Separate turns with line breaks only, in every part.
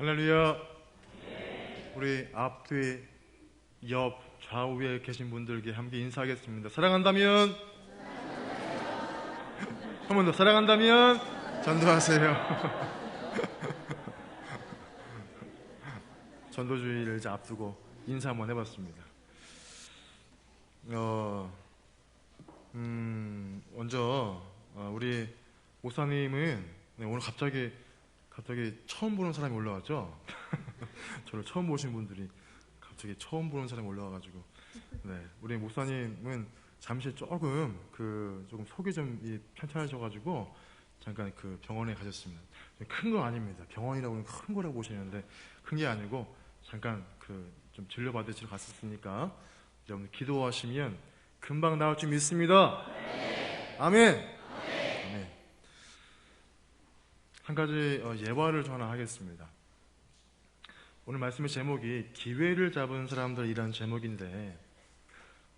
할렐루야. 우리 앞뒤 옆 좌우에 계신 분들께 함께 인사하겠습니다. 사랑한다면 한 번 더 사랑한다면 전도하세요. 전도주의를 이제 앞두고 인사 한번 해봤습니다. 먼저 우리 목사님은 오늘 갑자기 처음 보는 사람이 올라왔죠. 저를 처음 보신 분들이 갑자기 처음 보는 사람이 올라와가지고, 우리 목사님은 잠시 조금 속이 좀 편찮으셔가지고 잠깐 병원에 가셨습니다. 큰 거 아닙니다. 병원이라고는 큰 거라고 보시는데 큰 게 아니고 잠깐 좀 진료받으시러 갔었으니까 여러분 기도하시면 금방 나을 줄 믿습니다. 아멘. 한 가지 예화를 전하 하겠습니다. 오늘 말씀의 제목이 기회를 잡은 사람들이라는 제목인데,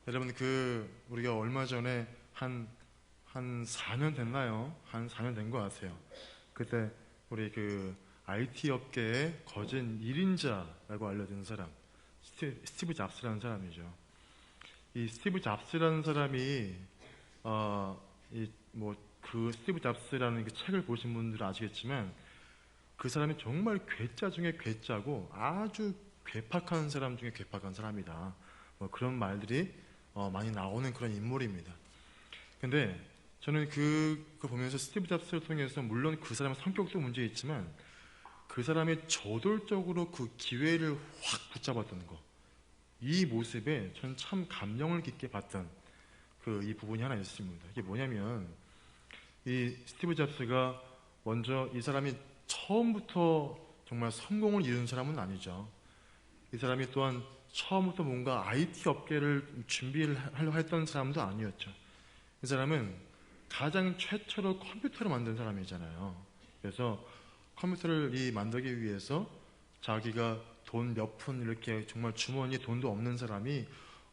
여러분 우리가 얼마 전에 한 4년 됐나요? 한 4년 된 것 같아요. 그때 우리 IT 업계의 거진 1인자라고 알려진 사람, 스티브 잡스라는 사람이죠. 이 스티브 잡스라는 사람이 스티브 잡스라는 책을 보신 분들은 아시겠지만 그 사람이 정말 괴짜 중에 괴짜고 아주 괴팍한 사람 중에 괴팍한 사람이다. 그런 말들이 많이 나오는 그런 인물입니다. 근데 저는 그거 보면서 스티브 잡스를 통해서 물론 그 사람의 성격도 문제 있지만 그 사람이 저돌적으로 그 기회를 확 붙잡았던 거, 이 모습에 전 참 감명을 깊게 봤던 이 부분이 하나 있습니다. 이게 뭐냐면, 이 스티브 잡스가 먼저 이 사람이 처음부터 정말 성공을 이룬 사람은 아니죠. 이 사람이 또한 처음부터 뭔가 IT 업계를 준비를 하려고 했던 사람도 아니었죠. 이 사람은 가장 최초로 컴퓨터를 만든 사람이잖아요. 그래서 컴퓨터를 만들기 위해서 자기가 돈 몇 푼 이렇게 정말 주머니에 돈도 없는 사람이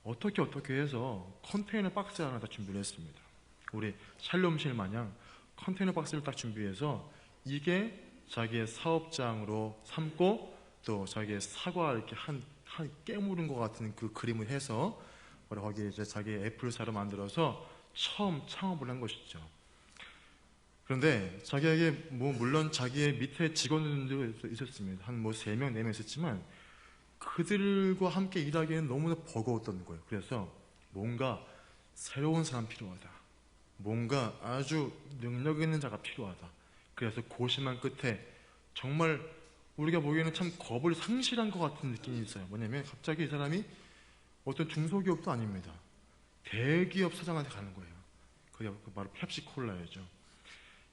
어떻게 해서 컨테이너 박스 하나 다 준비를 했습니다. 우리 샬롬실 마냥 컨테이너 박스를 딱 준비해서 이게 자기의 사업장으로 삼고 또 자기의 사과 이렇게 한 깨물은 것 같은 그 그림을 해서 거기에 이제 자기의 애플사로 만들어서 처음 창업을 한 것이죠. 그런데 자기에게 물론 자기의 밑에 직원들도 있었습니다. 한 3명, 4명 있었지만 그들과 함께 일하기에는 너무나 버거웠던 거예요. 그래서 뭔가 새로운 사람 필요하다. 뭔가 아주 능력 있는 자가 필요하다. 그래서 고심한 끝에 정말 우리가 보기에는 참 겁을 상실한 것 같은 느낌이 있어요. 뭐냐면 갑자기 이 사람이 어떤 중소기업도 아닙니다. 대기업 사장한테 가는 거예요. 그게 바로 펩시콜라였죠.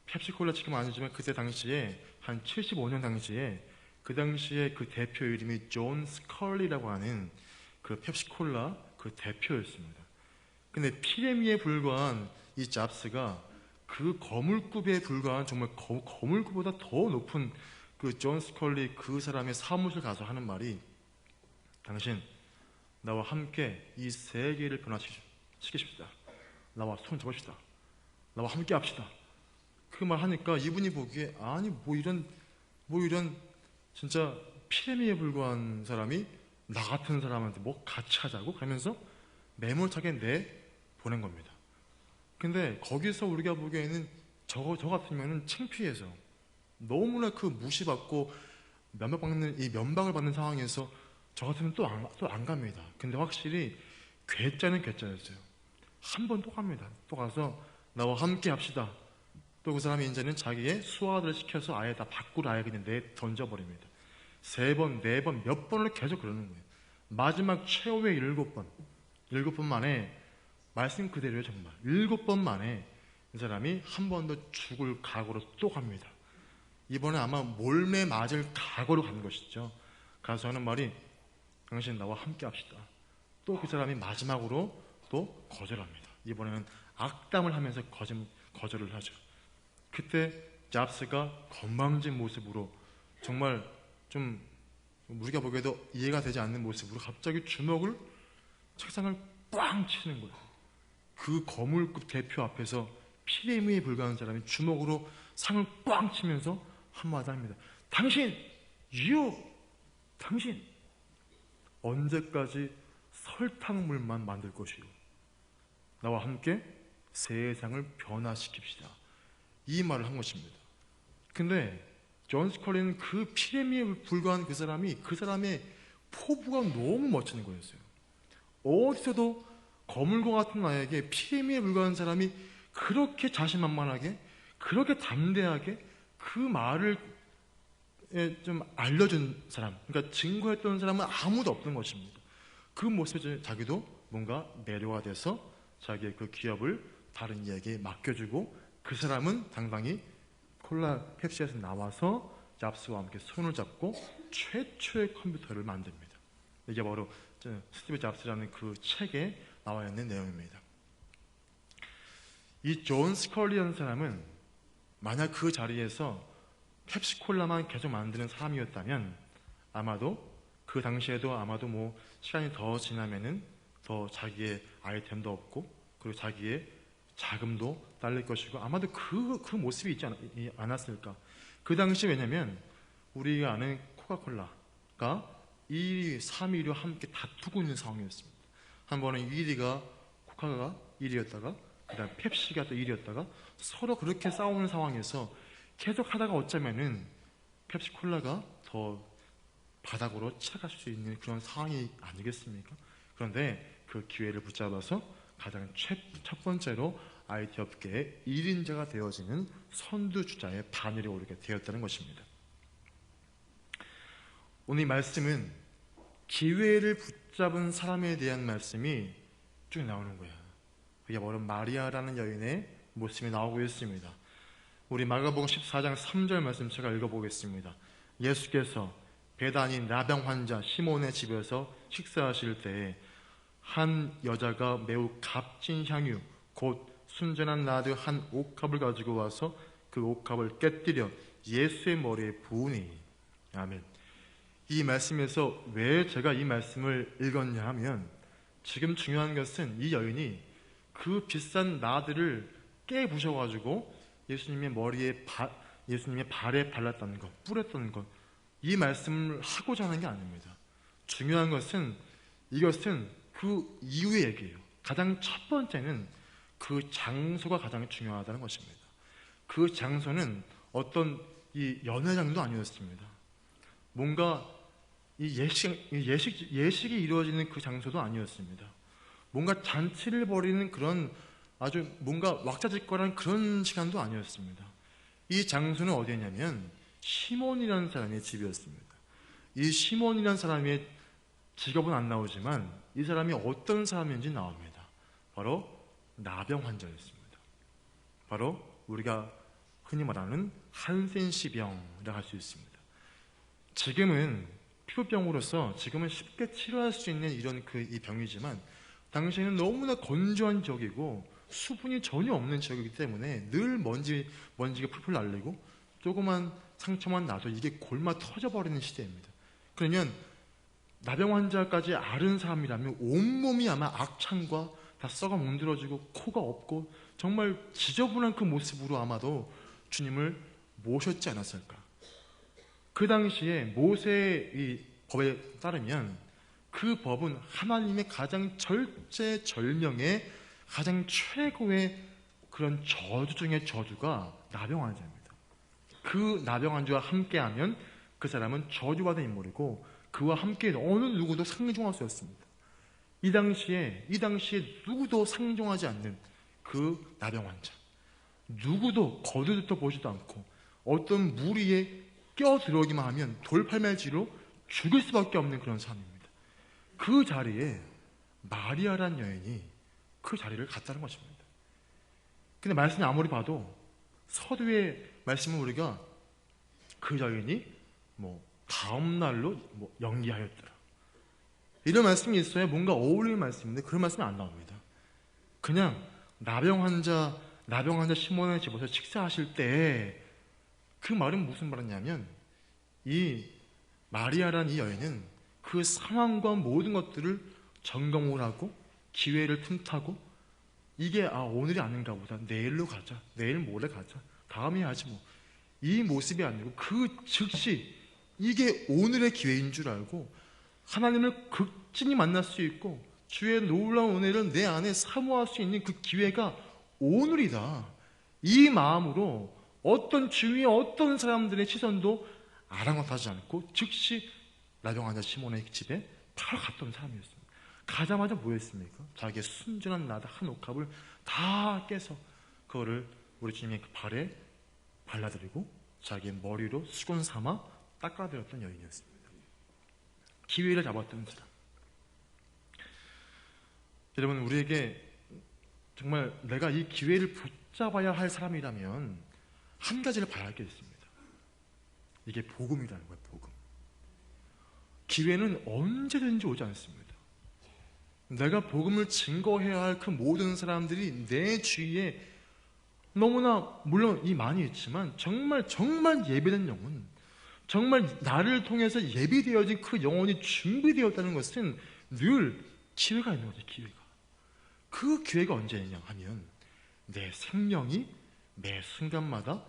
펩시콜라 지금 아니지만 그때 당시에 한 75년 당시에 그 당시에 그 대표 이름이 존 스컬리라고 하는 그 펩시콜라 그 대표였습니다. 근데 피레미에 불과한 이 잡스가 그 거물급에 불과한 정말 거물급보다 더 높은 그 존 스컬리 그 사람의 사무실 가서 하는 말이, 당신 나와 함께 이 세계를 변화시키십시다. 나와 손 잡읍시다. 나와 함께 합시다. 그 말 하니까 이분이 보기에 아니 뭐 이런 진짜 피레미에 불과한 사람이 나 같은 사람한테 뭐 같이 하자고 그러면서 매몰차게 보낸 겁니다. 근데 거기서 우리가 보기에는 저 같으면은 창피해서 너무나 무시받고 면박을 받는 상황에서 저 같으면 또 안 갑니다. 근데 확실히 괴짜는 괴짜였어요. 한 번 또 갑니다. 또 가서 나와 함께 합시다. 또 그 사람이 이제는 자기의 수하들을 시켜서 아예 다 밖으로 아예 그냥 던져버립니다. 3번, 4번, 몇 번을 계속 그러는 거예요. 마지막 최후의 7번. 7번 만에, 말씀 그대로요, 정말. 7번 만에 이 사람이 한 번 더 죽을 각오로 또 갑니다. 이번에 아마 몰매 맞을 각오로 간 것이죠. 가서 하는 말이, 당신 나와 함께 합시다. 또 그 사람이 마지막으로 또 거절합니다. 이번에는 악담을 하면서 거절을 하죠. 그때 잡스가 건방진 모습으로, 정말 좀 우리가 보기에도 이해가 되지 않는 모습으로 갑자기 책상을 꽝 치는 거예요. 그 거물급 대표 앞에서 피레미에 불과한 사람이 주먹으로 상을 꽝 치면서 한마디 합니다. 당신 주여, 당신 언제까지 설탕물만 만들 것이요, 나와 함께 세상을 변화시킵시다. 이 말을 한 것입니다. 근데 존 스컬리는 그 피레미에 불과한 그 사람의 포부가 너무 멋진 거였어요. 어디서도 거물과 같은 나에게 피레미에 불과한 사람이 그렇게 자신만만하게, 그렇게 담대하게 그 말을 좀 알려준 사람, 그러니까 증거했던 사람은 아무도 없던 것입니다. 그 모습에 자기도 뭔가 매료가 돼서 자기의 그 기업을 다른 이에게 맡겨주고, 그 사람은 당당히 콜라 펩시에서 나와서 잡스와 함께 손을 잡고 최초의 컴퓨터를 만듭니다. 이게 바로 스티브 잡스라는 그 책에 나와 있는 내용입니다. 이 존 스컬리라는 사람은 만약 그 자리에서 펩시콜라만 계속 만드는 사람이었다면 아마도 그 당시에도 아마도 뭐 시간이 더 지나면은 더 자기의 아이템도 없고, 그리고 자기의 자금도 딸릴 것이고, 아마도 그 모습이 있지 않았을까. 그 당시, 왜냐면 우리가 아는 코카콜라가 2위, 3위로 함께 다투고 있는 상황이었습니다. 한 번은 1위가 코카가 1위였다가 그 다음 펩시가 또 1위였다가 서로 그렇게 싸우는 상황에서 계속 하다가 어쩌면은 펩시콜라가 더 바닥으로 치러갈 수 있는 그런 상황이 아니겠습니까? 그런데 그 기회를 붙잡아서 가장 첫 번째로 IT 업계의 1인자가 되어지는 선두주자의 반열에 오르게 되었다는 것입니다. 오늘 이 말씀은 기회를 붙잡은 사람에 대한 말씀이 쭉 나오는 거야. 그게 바로 마리아라는 여인의 모습이 나오고 있습니다. 우리 마가복음 14장 3절 말씀 제가 읽어보겠습니다. 예수께서 베다니 나병 환자 시몬의 집에서 식사하실 때에 한 여자가 매우 값진 향유 곧 순전한 나드 한 옥합을 가지고 와서 그 옥합을 깨뜨려 예수의 머리에 부으니. 아멘. 이 말씀에서 왜 제가 이 말씀을 읽었냐 하면, 지금 중요한 것은 이 여인이 그 비싼 나드를 깨부셔가지고 예수님의 머리에 예수님의 발에 발랐다는 것, 뿌렸다는 것, 이 말씀을 하고자 하는 게 아닙니다. 중요한 것은 이것은 그 이후의 얘기예요. 가장 첫 번째는 그 장소가 가장 중요하다는 것입니다. 그 장소는 어떤 이 연회장도 아니었습니다. 뭔가 이 예식이 이루어지는 그 장소도 아니었습니다. 뭔가 잔치를 벌이는 그런 아주 뭔가 왁자지껄한 그런 시간도 아니었습니다. 이 장소는 어디였냐면 시몬이라는 사람의 집이었습니다. 이 시몬이라는 사람의 직업은 안 나오지만 이 사람이 어떤 사람인지 나옵니다. 바로 나병 환자였습니다. 바로 우리가 흔히 말하는 한센시병이라고 할 수 있습니다. 지금은 피부병으로서 지금은 쉽게 치료할 수 있는 이런 이 병이지만, 당시에는 너무나 건조한 지역이고 수분이 전혀 없는 지역이기 때문에 늘 먼지가 풀풀 날리고 조그만 상처만 나도 이게 골마 터져버리는 시대입니다. 그러면 나병 환자까지 앓은 사람이라면 온몸이 아마 악창과 다 썩어 문드러지고 코가 없고 정말 지저분한 그 모습으로 아마도 주님을 모셨지 않았을까. 그 당시에 모세의 이 법에 따르면 그 법은 하나님의 가장 절제절명의 가장 최고의 그런 저주 중의 저주가 나병 환자입니다. 그 나병 환자와 함께하면 그 사람은 저주받은 인물이고 그와 함께 어느 누구도 상종할 수 없습니다. 이 당시에 누구도 상종하지 않는 그 나병 환자, 누구도 거두도 보지도 않고 어떤 무리에 껴들어오기만 하면 돌팔매질로 죽을 수밖에 없는 그런 사람입니다. 그 자리에 마리아란 여인이 그 자리를 갔다는 것입니다. 근데 말씀이 아무리 봐도 서두의 말씀은 우리가 그 여인이 다음 날로 연기하였더라, 이런 말씀이 있어야 뭔가 어울리는 말씀인데 그런 말씀이 안 나옵니다. 그냥 나병 환자 시몬의 집에서 식사하실 때 그 말은 무슨 말이냐면, 이 마리아란 이 여인은 그 상황과 모든 것들을 점검을 하고 기회를 틈타고 이게 오늘이 아닌가 보다, 내일로 가자, 내일 모레 가자, 다음에 하지 이 모습이 아니고 그 즉시 이게 오늘의 기회인 줄 알고 하나님을 극진히 만날 수 있고 주의 놀라운 은혜를 내 안에 사모할 수 있는 그 기회가 오늘이다. 이 마음으로 어떤 주위의 어떤 사람들의 시선도 아랑곳하지 않고 즉시 나병환자 시몬의 집에 바로 갔던 사람이었습니다. 가자마자 뭐 했습니까? 자기의 순전한 나다 한 옥합을 다 깨서 그거를 우리 주님의 그 발에 발라드리고 자기의 머리로 수건 삼아 닦아드렸던 여인이었습니다. 기회를 잡았던 사람. 여러분, 우리에게 정말 내가 이 기회를 붙잡아야 할 사람이라면 한 가지를 바랄 게 있습니다. 이게 복음이라는 거예요. 복음. 기회는 언제든지 오지 않습니다. 내가 복음을 증거해야 할 그 모든 사람들이 내 주위에 너무나 물론 이 많이 있지만 정말 예배된 영혼, 정말 나를 통해서 예비되어진 그 영혼이 준비되었다는 것은 늘 기회가 있는 거죠. 기회가. 그 기회가 언제냐 하면 내 생명이 매 순간마다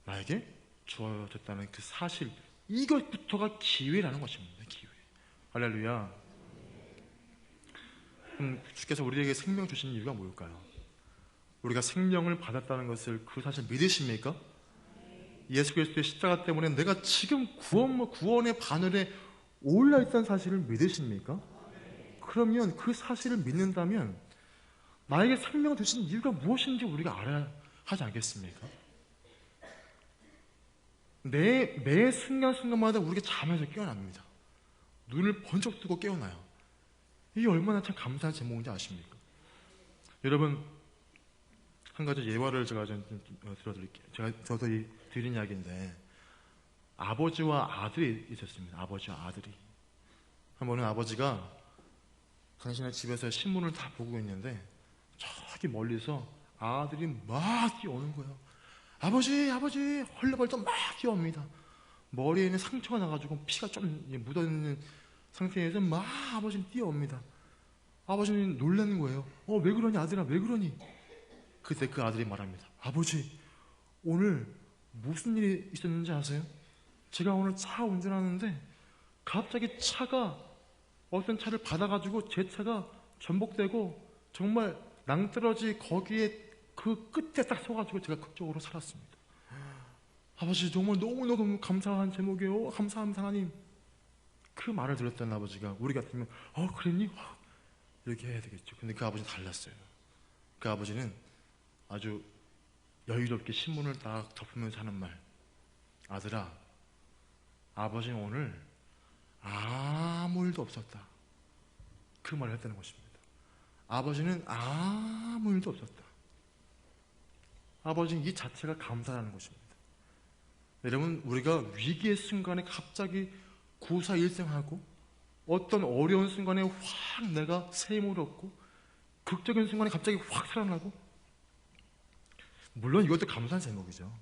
나에게 주어졌다는 그 사실, 이것부터가 기회라는 것입니다. 기회. 할렐루야. 주께서 우리에게 생명 주신 이유가 뭘까요? 우리가 생명을 받았다는 것을 그 사실 믿으십니까? 예수 그리스도의 십자가 때문에 내가 지금 구원의 바늘에 올라있다는 사실을 믿으십니까? 그러면 그 사실을 믿는다면 나에게 생명을 주신 이유가 무엇인지 우리가 알아야 하지 않겠습니까? 매 순간순간마다 우리가 잠에서 깨어납니다. 눈을 번쩍 뜨고 깨어나요. 이게 얼마나 참 감사한 제목인지 아십니까? 여러분, 한 가지 예화를 제가 좀 들어드릴게요. 저도 드린 이야기인데, 아버지와 아들이 있었습니다. 아버지와 아들이. 한 번은 아버지가 당신의 집에서 신문을 다 보고 있는데 저기 멀리서 아들이 막 뛰어오는 거예요. 아버지, 아버지, 헐레벌떡 막 뛰어옵니다. 머리에는 상처가 나가지고 피가 좀 묻어있는 상태에서 막 아버지는 뛰어옵니다. 아버지는 놀라는 거예요. 왜 그러니 아들아, 왜 그러니? 그때 그 아들이 말합니다. 아버지, 오늘 무슨 일이 있었는지 아세요? 제가 오늘 차 운전하는데 갑자기 어떤 차를 받아가지고 제 차가 전복되고 정말 낭떠러지 거기에 그 끝에 딱 서가지고 제가 극적으로 살았습니다. 아버지, 정말 너무너무 감사한 제목이에요. 감사합니다 하나님. 그 말을 들었던 아버지가 우리 같으면 그랬니? 이렇게 해야 되겠죠. 근데 그 아버지는 달랐어요. 그 아버지는 아주 여유롭게 신문을 딱 덮으면서 하는 말. 아들아, 아버지는 오늘 아무 일도 없었다. 그 말을 했다는 것입니다. 아버지는 아무 일도 없었다. 아버지는 이 자체가 감사라는 것입니다. 여러분, 우리가 위기의 순간에 갑자기 구사일생하고 어떤 어려운 순간에 확 내가 새 힘을 얻고 극적인 순간에 갑자기 확 살아나고, 물론 이것도 감사한 제목이죠.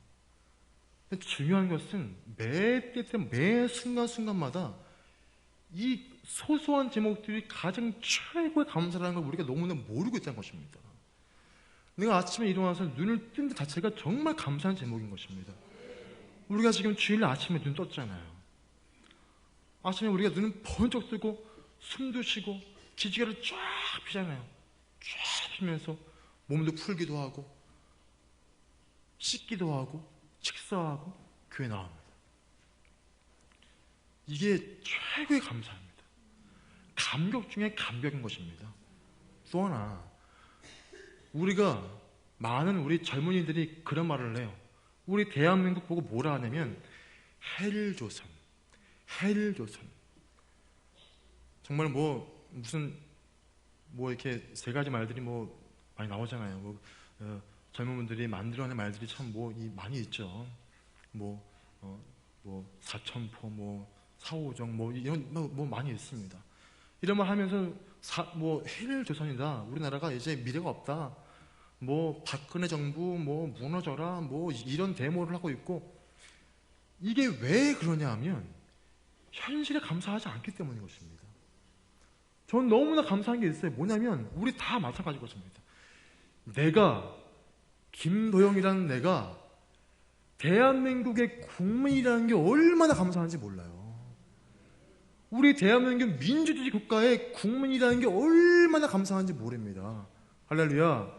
중요한 것은 매 순간순간마다 이 소소한 제목들이 가장 최고의 감사라는 걸 우리가 너무나 모르고 있다는 것입니다. 내가 아침에 일어나서 눈을 뜬 것 자체가 정말 감사한 제목인 것입니다. 우리가 지금 주일 아침에 눈 떴잖아요. 아침에 우리가 눈을 번쩍 뜨고 숨도 쉬고 기지개를 쫙 피잖아요. 쫙 피면서 몸도 풀기도 하고 씻기도 하고 식사하고 교회 나옵니다. 이게 최고의 감사입니다. 감격 중에 감격인 것입니다. 또 하나, 우리가 많은 우리 젊은이들이 그런 말을 해요. 우리 대한민국 보고 뭐라 하냐면 헬조선. 정말 무슨 이렇게 세 가지 말들이 많이 나오잖아요. 젊은 분들이 만들어낸 말들이 참 많이 있죠. 사천포, 사오정, 이런 많이 있습니다. 이런 말 하면서 헬조선이다. 우리나라가 이제 미래가 없다. 박근혜 정부 무너져라. 이런 데모를 하고 있고, 이게 왜 그러냐 하면 현실에 감사하지 않기 때문인 것입니다. 저는 너무나 감사한 게 있어요. 뭐냐면 우리 다 마찬가지 것입니다. 김도영이라는 내가 대한민국의 국민이라는 게 얼마나 감사한지 몰라요. 우리 대한민국 민주주의 국가의 국민이라는 게 얼마나 감사한지 모릅니다. 할렐루야.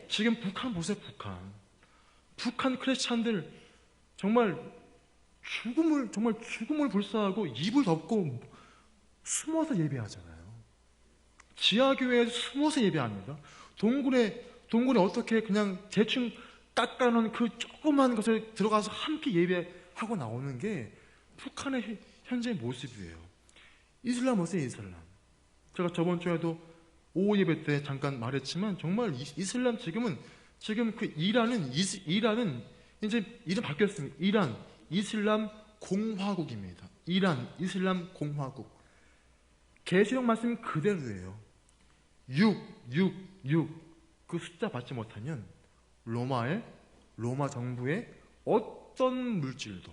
지금 북한 보세요. 북한 크리스찬들 정말 죽음을 불사하고 입을 덮고 숨어서 예배하잖아요. 지하교회에서 숨어서 예배합니다. 동굴에 어떻게 그냥 대충 깎아놓은 그 조그만 것을 들어가서 함께 예배하고 나오는 게 북한의 현재 모습이에요. 이슬람 보세요. 이슬람. 제가 저번 주에도 오후 예배 때 잠깐 말했지만 정말 이슬람 지금 그 이란은 이제 이름 바뀌었습니다. 이란 이슬람 공화국입니다. 이란 이슬람 공화국. 계시록 말씀 그대로예요. 6 그 숫자 받지 못하면 로마 정부의 어떤 물질도,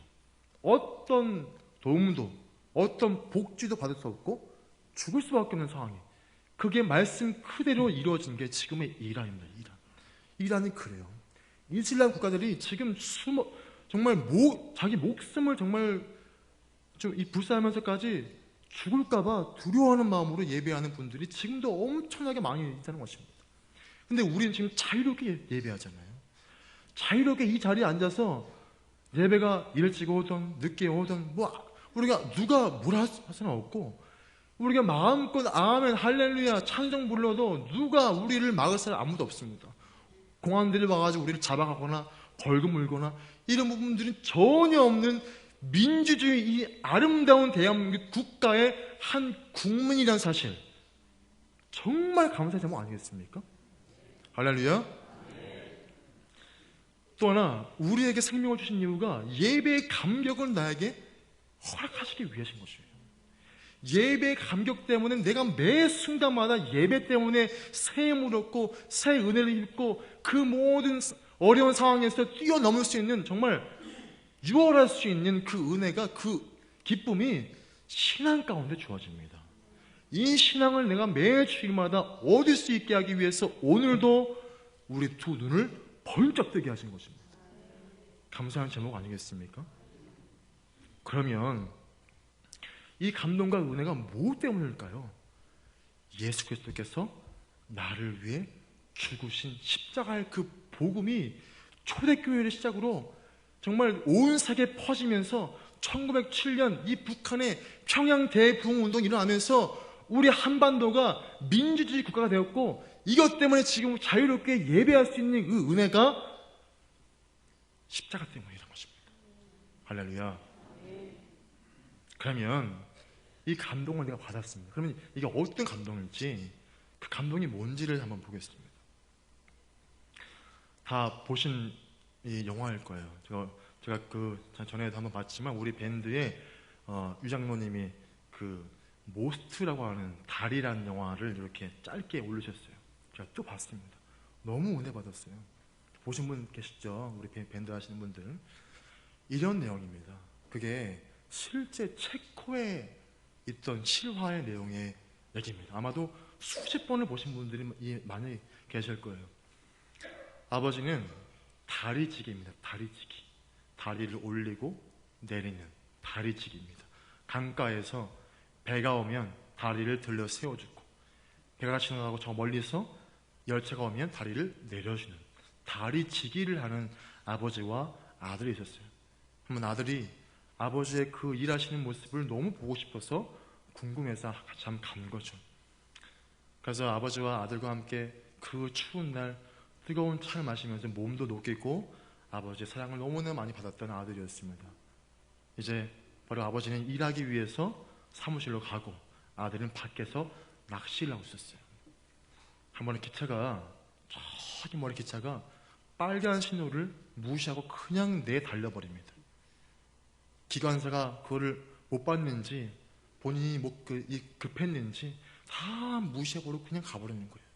어떤 도움도, 어떤 복지도 받을 수 없고 죽을 수밖에 없는 상황이. 그게 말씀 그대로 이루어진 게 지금의 이란입니다. 이란이 그래요. 이슬람 국가들이 지금 정말 자기 목숨을 정말 좀 불사하면서까지 죽을까봐 두려워하는 마음으로 예배하는 분들이 지금도 엄청나게 많이 있다는 것입니다. 근데 우리는 지금 자유롭게 예배하잖아요. 자유롭게 이 자리에 앉아서 예배가 일찍 오든 늦게 오든 우리가 누가 뭐라 할 수는 없고, 우리가 마음껏 아멘 할렐루야 찬송 불러도 누가 우리를 막을 사람 아무도 없습니다. 공안들이 와가지고 우리를 잡아가거나 벌금 물거나 이런 부분들은 전혀 없는 민주주의 이 아름다운 대한민국 국가의 한 국민이라는 사실, 정말 감사의 제목 아니겠습니까? 할렐루야. 또 하나, 우리에게 생명을 주신 이유가 예배의 감격을 나에게 허락하시기 위하신 것이에요. 예배의 감격 때문에 내가 매 순간마다 예배 때문에 새 힘을 얻고 새 은혜를 입고 그 모든 어려운 상황에서 뛰어넘을 수 있는, 정말 유월할 수 있는 그 은혜가, 그 기쁨이 신앙 가운데 주어집니다. 이 신앙을 내가 매 주일마다 얻을 수 있게 하기 위해서 오늘도 우리 두 눈을 번쩍 뜨게 하신 것입니다. 감사한 제목 아니겠습니까? 그러면 이 감동과 은혜가 무엇 때문일까요? 예수 그리스도께서 나를 위해 죽으신 십자가의 그 복음이 초대교회를 시작으로 정말 온 세계에 퍼지면서 1907년 이 북한의 평양 대부흥운동이 일어나면서 우리 한반도가 민주주의 국가가 되었고, 이것 때문에 지금 자유롭게 예배할 수 있는 그 은혜가 십자가 때문이라는 것입니다. 할렐루야. 그러면 이 감동을 내가 받았습니다. 그러면 이게 어떤 감동일지, 그 감동이 뭔지를 한번 보겠습니다. 다 보신 이 영화일 거예요. 제가 그 전에도 한번 봤지만 우리 밴드에 유장로님이 그 모스트라고 하는 달이라는 영화를 이렇게 짧게 올리셨어요. 제가 또 봤습니다. 너무 은혜 받았어요. 보신 분 계시죠? 우리 밴드 하시는 분들. 이런 내용입니다. 그게 실제 체코에 있던 실화의 내용의 얘기입니다. 아마도 수십 번을 보신 분들이 많이 계실 거예요. 아버지는 다리지기입니다. 다리지기. 다리를 올리고 내리는 다리지기입니다. 강가에서 배가 오면 다리를 들려 세워주고, 배가 지나가고 저 멀리서 열차가 오면 다리를 내려주는 다리지기를 하는 아버지와 아들이 있었어요. 한번 아들이 아버지의 그 일하시는 모습을 너무 보고 싶어서 궁금해서 같이 한번 간 거죠. 그래서 아버지와 아들과 함께 그 추운 날 뜨거운 차를 마시면서 몸도 녹이고 아버지의 사랑을 너무나 많이 받았던 아들이었습니다. 이제 바로 아버지는 일하기 위해서 사무실로 가고 아들은 밖에서 낚시를 하고 있었어요. 한 번에 저기 머리 기차가 빨간 신호를 무시하고 그냥 내달려버립니다. 기관사가 그거를 못 봤는지 본인이 급했는지 다 무시해버리고 그냥 가버리는 거예요.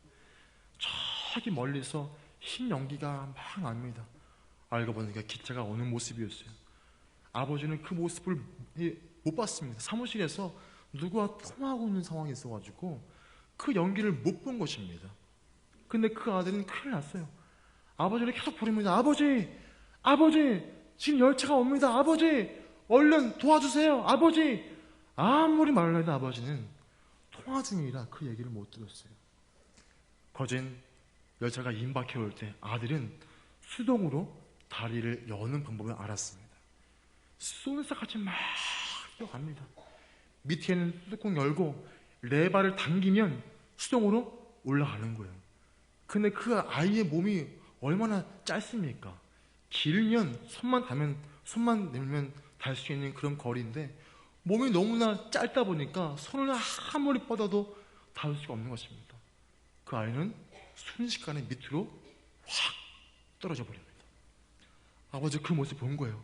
저기 멀리서 흰 연기가 막 납니다. 알고 보니까 기차가 오는 모습이었어요. 아버지는 그 모습을 못 봤습니다. 사무실에서 누구와 통화하고 있는 상황이 있어가지고 그 연기를 못 본 것입니다. 근데 그 아들은 큰일 났어요. 아버지를 계속 부릅니다. 아버지! 아버지! 지금 열차가 옵니다. 아버지, 얼른 도와주세요. 아버지. 아무리 말을 해도 아버지는 통화 중이라 그 얘기를 못 들었어요. 거진 열차가 임박해 올 때 아들은 수동으로 다리를 여는 방법을 알았습니다. 쏜사같이 막 뛰어갑니다. 밑에는 뚜껑 열고 레바를 당기면 수동으로 올라가는 거예요. 근데 그 아이의 몸이 얼마나 짧습니까? 길면 손만 내면 달 수 있는 그런 거리인데 몸이 너무나 짧다 보니까 손을 아무리 뻗어도 닿을 수가 없는 것입니다. 그 아이는 순식간에 밑으로 확 떨어져 버립니다. 아버지 그 모습 본 거예요.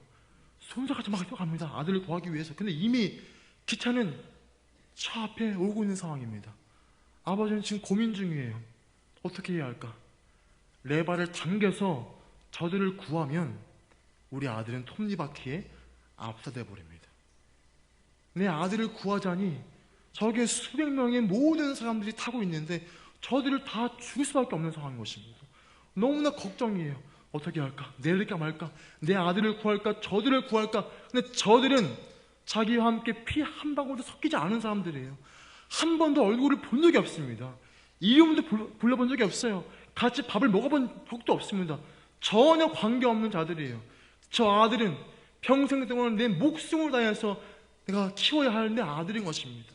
손자같이 막 뛰어갑니다. 아들을 구하기 위해서. 근데 이미 기차는 차 앞에 오고 있는 상황입니다. 아버지는 지금 고민 중이에요. 어떻게 해야 할까? 레바를 당겨서 저들을 구하면 우리 아들은 톱니바퀴에 압사돼 버립니다. 내 아들을 구하자니 저게 수백 명의 모든 사람들이 타고 있는데 저들을 다 죽일 수밖에 없는 상황인 것입니다. 너무나 걱정이에요. 어떻게 할까? 내릴까 말까? 내 아들을 구할까? 저들을 구할까? 근데 저들은 자기와 함께 피 한 방울도 섞이지 않은 사람들이에요. 한 번도 얼굴을 본 적이 없습니다. 이름도 불러본 적이 없어요. 같이 밥을 먹어본 적도 없습니다. 전혀 관계없는 자들이에요. 저 아들은 평생 동안 내 목숨을 다해서 내가 키워야 할 내 아들인 것입니다.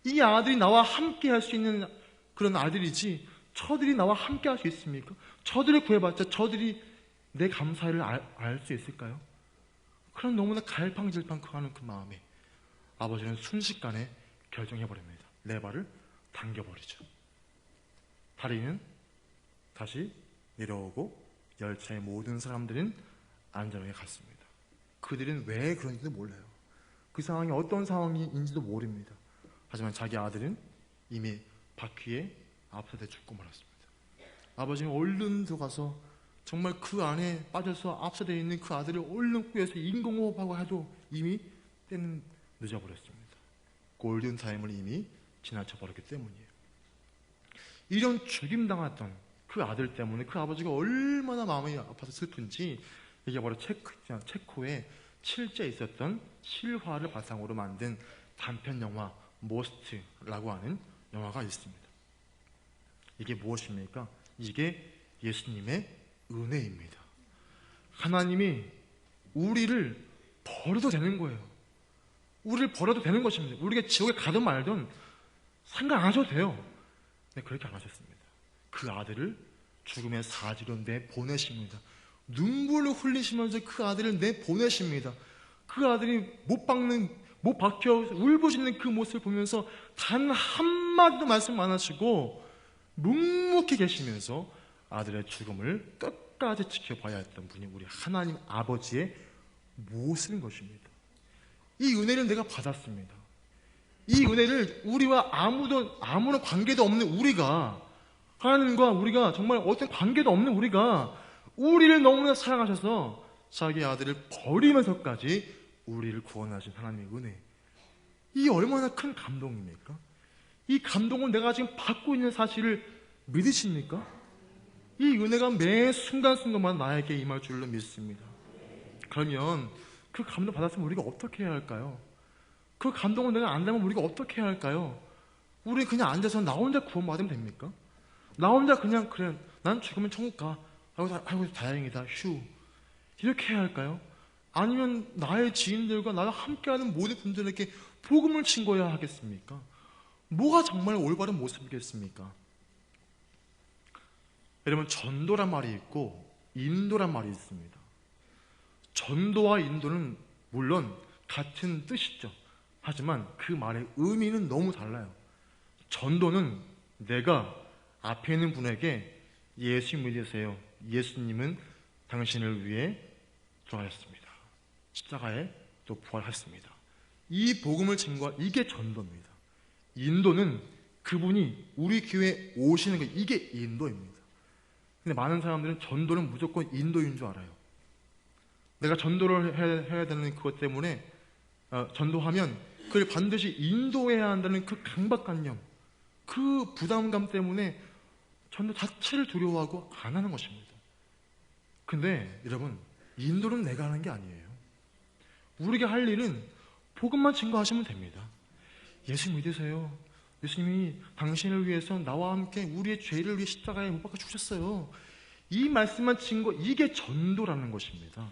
이 아들이 나와 함께 할 수 있는 그런 아들이지 저들이 나와 함께 할 수 있습니까? 저들을 구해봤자 저들이 내 감사를 알 수 있을까요? 그럼 너무나 갈팡질팡하는 그 마음에 아버지는 순식간에 결정해버립니다. 레바를 당겨버리죠. 다리는 다시 내려오고 열차의 모든 사람들은 안전하게 갔습니다. 그들은 왜 그런지도 몰라요. 그 상황이 어떤 상황인지도 모릅니다. 하지만 자기 아들은 이미 바퀴에 압사돼 죽고 말았습니다. 아버지는 얼른 들어가서 정말 그 안에 빠져서 압사되어 있는 그 아들을 얼른 구해서 인공호흡하고 해도 이미 때는 늦어버렸습니다. 골든타임을 이미 지나쳐버렸기 때문이에요. 이런 죽임당했던 그 아들 때문에 그 아버지가 얼마나 마음이 아파서 슬픈지 이게 바로 체코의 실제 있었던 실화를 바탕으로 만든 단편 영화 모스트라고 하는 영화가 있습니다. 이게 무엇입니까? 이게 예수님의 은혜입니다. 하나님이 우리를 버려도 되는 거예요. 우리를 버려도 되는 것입니다. 우리가 지옥에 가든 말든 상관 안 하셔도 돼요. 네, 그렇게 안 하셨습니다. 그 아들을 죽음의 사지로 내보내십니다. 눈물을 흘리시면서 그 아들을 내보내십니다. 그 아들이 못 박혀 울부짖는 그 모습을 보면서 단 한마디도 말씀 안 하시고 묵묵히 계시면서 아들의 죽음을 끝까지 지켜봐야 했던 분이 우리 하나님 아버지의 모습인 것입니다. 이 은혜를 내가 받았습니다. 이 은혜를 우리와 아무런 관계도 없는 우리가, 하나님과 우리가 정말 어떤 관계도 없는 우리를 너무나 사랑하셔서 자기 아들을 버리면서까지 우리를 구원하신 하나님의 은혜, 이 얼마나 큰 감동입니까? 이 감동을 내가 지금 받고 있는 사실을 믿으십니까? 이 은혜가 매 순간순간마다 나에게 임할 줄로 믿습니다. 그러면 그 감동 받았으면 우리가 어떻게 해야 할까요? 그 감동을 내가 안 되면 우리가 어떻게 해야 할까요? 우리 그냥 앉아서 나 혼자 구원받으면 됩니까? 나 혼자 그냥 그래 난 죽으면 천국 가, 아이고 다행이다, 휴, 이렇게 해야 할까요? 아니면 나의 지인들과 나와 함께하는 모든 분들에게 복음을 증거해야 하겠습니까? 뭐가 정말 올바른 모습이겠습니까? 여러분, 전도란 말이 있고 인도란 말이 있습니다. 전도와 인도는 물론 같은 뜻이죠. 하지만 그 말의 의미는 너무 달라요. 전도는 내가 앞에 있는 분에게 예수 믿으세요, 예수님은 당신을 위해 돌아가셨습니다, 십자가에 또 부활했습니다, 이 복음을 증거할, 이게 전도입니다. 인도는 그분이 우리 교회에 오시는 것, 이게 인도입니다. 근데 많은 사람들은 전도는 무조건 인도인 줄 알아요. 내가 전도를 해야 되는 그것 때문에 전도하면 그걸 반드시 인도해야 한다는 그 강박관념, 그 부담감 때문에 전도 자체를 두려워하고 안 하는 것입니다. 근데 여러분, 인도는 내가 하는 게 아니에요. 우리가 할 일은 복음만 증거하시면 됩니다. 예수 믿으세요. 예수님이 당신을 위해서 나와 함께 우리의 죄를 위해 십자가에 못 박아 죽으셨어요. 이 말씀만 증거, 이게 전도라는 것입니다.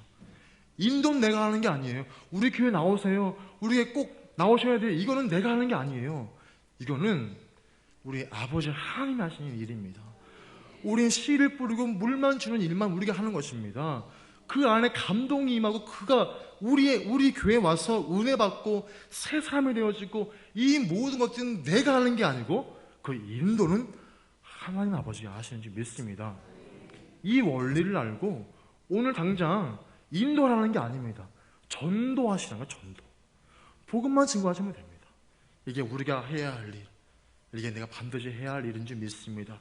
인도는 내가 하는 게 아니에요. 우리 교회 나오세요. 우리에 꼭 나오셔야 돼요. 이거는 내가 하는 게 아니에요. 이거는 우리 아버지 하나님이 하시는 일입니다. 우리는 씨를 뿌리고 물만 주는 일만 우리가 하는 것입니다. 그 안에 감동이 임하고 그가 우리 교회에 와서 은혜 받고 새 사람이 되어지고 이 모든 것들은 내가 하는 게 아니고 그 인도는 하나님 아버지가 하시는지 믿습니다. 이 원리를 알고 오늘 당장 인도하는 게 아닙니다. 전도하시라는 거예요. 전도. 복음만 증거하시면 됩니다. 이게 우리가 해야 할 일, 이게 내가 반드시 해야 할 일인 줄 믿습니다.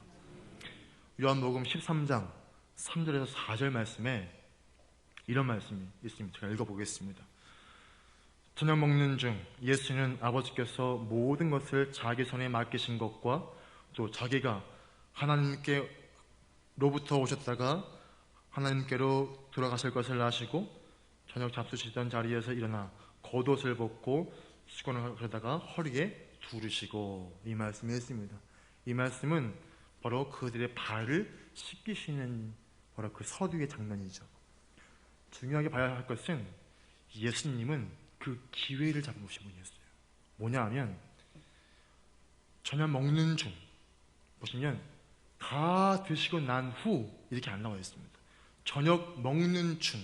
요한복음 13장 3절에서 4절 말씀에 이런 말씀이 있습니다. 제가 읽어보겠습니다. 저녁 먹는 중 예수는 아버지께서 모든 것을 자기 손에 맡기신 것과 또 자기가 하나님께로부터 오셨다가 하나님께로 돌아가실 것을 아시고 저녁 잡수시던 자리에서 일어나 겉옷을 벗고 수건을 그러다가 허리에 두르시고, 이 말씀이 있습니다. 이 말씀은 바로 그들의 발을 씻기시는 바로 그 서두의 장면이죠. 중요하게 봐야 할 것은 예수님은 그 기회를 잡으신 분이었어요. 뭐냐 하면 저녁 먹는 중 보시면 다 드시고 난 후 이렇게 안 나와 있습니다. 저녁 먹는 중,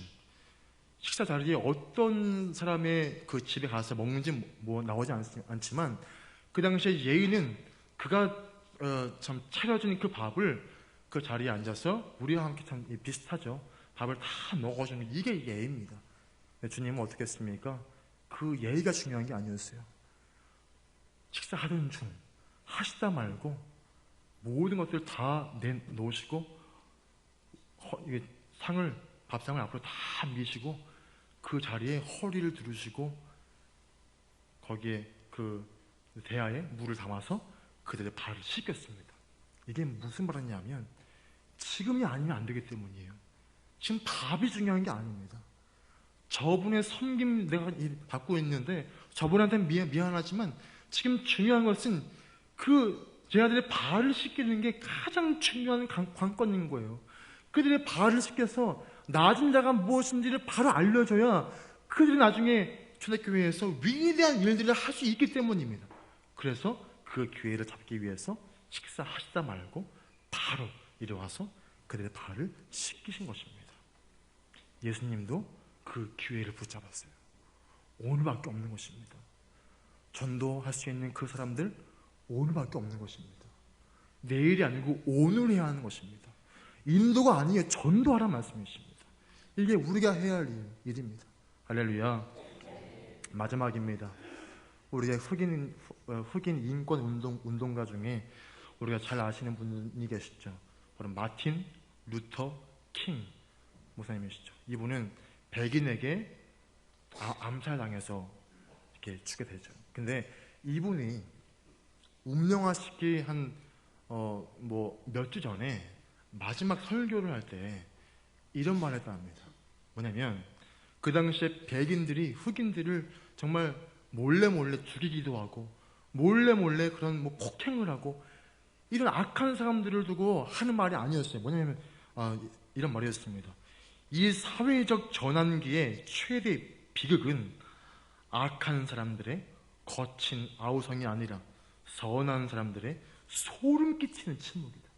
식사 자리에 어떤 사람의 그 집에 가서 먹는지 뭐 나오지 않지만 그 당시에 예의는 그가 참 차려준 그 밥을 그 자리에 앉아서 우리와 함께 참 비슷하죠. 밥을 다 먹어주는 이게 예의입니다. 주님은 어떻게 했습니까? 그 예의가 중요한 게 아니었어요. 식사하던 중 하시다 말고 모든 것들을 다 내놓으시고 밥상을 앞으로 다 미시고 그 자리에 허리를 두르시고 거기에 그 대야에 물을 담아서 그들의 발을 씻겼습니다. 이게 무슨 말이냐면 지금이 아니면 안 되기 때문이에요. 지금 밥이 중요한 게 아닙니다. 저분의 섬김 내가 받고 있는데 저분한테 미안하지만 지금 중요한 것은 제 아들의 발을 씻기는 게 가장 중요한 관건인 거예요. 그들의 발을 씻겨서 낮은 자가 무엇인지를 바로 알려줘야 그들이 나중에 초대교회에서 위대한 일들을 할 수 있기 때문입니다. 그래서 그 기회를 잡기 위해서 식사하시다 말고 바로 이리 와서 그들의 발을 씻기신 것입니다. 예수님도 그 기회를 붙잡았어요. 오늘밖에 없는 것입니다. 전도할 수 있는 그 사람들 오늘밖에 없는 것입니다. 내일이 아니고 오늘 해야 하는 것입니다. 인도가 아니에요. 전도하라는 말씀이십니다. 이게 우리가 해야 할 일입니다. 할렐루야. 마지막입니다. 우리가 흑인 인권 운동가 중에 우리가 잘 아시는 분이 계시죠. 바로 마틴 루터 킹 목사님이시죠. 이분은 백인에게 암살당해서 이렇게 죽게 되죠. 근데 이분이 운명화시키 몇 주 전에 마지막 설교를 할 때 이런 말을 했다 합니다. 뭐냐면 그 당시에 백인들이 흑인들을 정말 몰래 죽이기도 하고 몰래 그런 폭행을 하고 이런 악한 사람들을 두고 하는 말이 아니었어요. 뭐냐면 이런 말이었습니다. 이 사회적 전환기의 최대 비극은 악한 사람들의 거친 아우성이 아니라 선한 사람들의 소름 끼치는 침묵이다.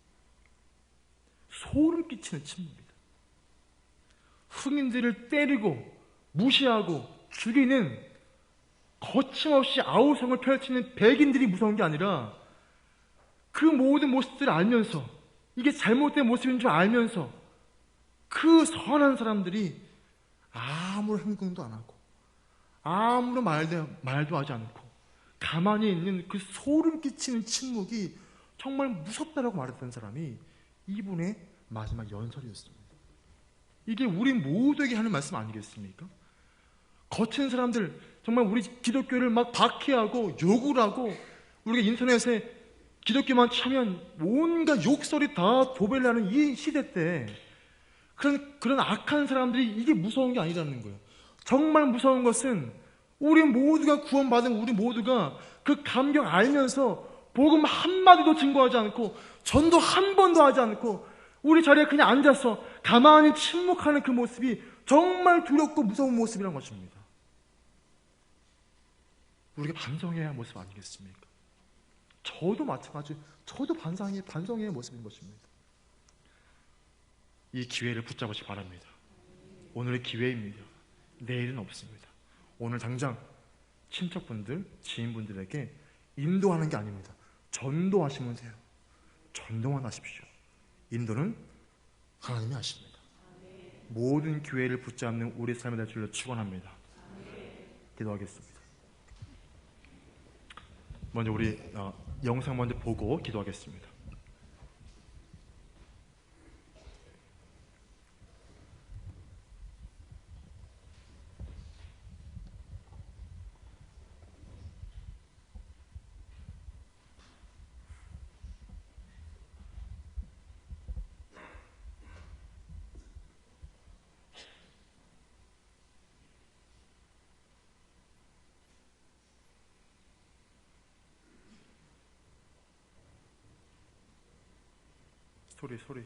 소름 끼치는 침묵이다. 흑인들을 때리고 무시하고 죽이는 거침없이 아우성을 펼치는 백인들이 무서운 게 아니라 그 모든 모습들을 알면서 이게 잘못된 모습인 줄 알면서 그 선한 사람들이 아무런 행동도 안 하고 아무런 말도 하지 않고 가만히 있는 그 소름 끼치는 침묵이 정말 무섭다라고 말했던 사람이 이분의 마지막 연설이었습니다. 이게 우리 모두에게 하는 말씀 아니겠습니까? 거친 사람들, 정말 우리 기독교를 막 박해하고 욕을 하고 우리가 인터넷에 기독교만 차면 온갖 욕설이 다 도배를 하는 이 시대 때 그런 악한 사람들이 이게 무서운 게 아니라는 거예요. 정말 무서운 것은 우리 모두가 구원받은 우리 모두가 그 감격 알면서 복음 한마디도 증거하지 않고 전도 한 번도 하지 않고 우리 자리에 그냥 앉아서 가만히 침묵하는 그 모습이 정말 두렵고 무서운 모습이란 것입니다. 우리가 반성해야 할 모습 아니겠습니까? 저도 마찬가지, 저도 반성해야 할 모습인 것입니다. 이 기회를 붙잡으시 바랍니다. 오늘의 기회입니다. 내일은 없습니다. 오늘 당장 친척분들, 지인분들에게 인도하는 게 아닙니다. 전도하시면 돼요. 전도만 하십시오. 인도는 하나님이 하십니다. 모든 기회를 붙잡는 우리 삶이 될 줄로 축원합니다. 기도하겠습니다. 먼저 우리 영상 먼저 보고 기도하겠습니다. 소리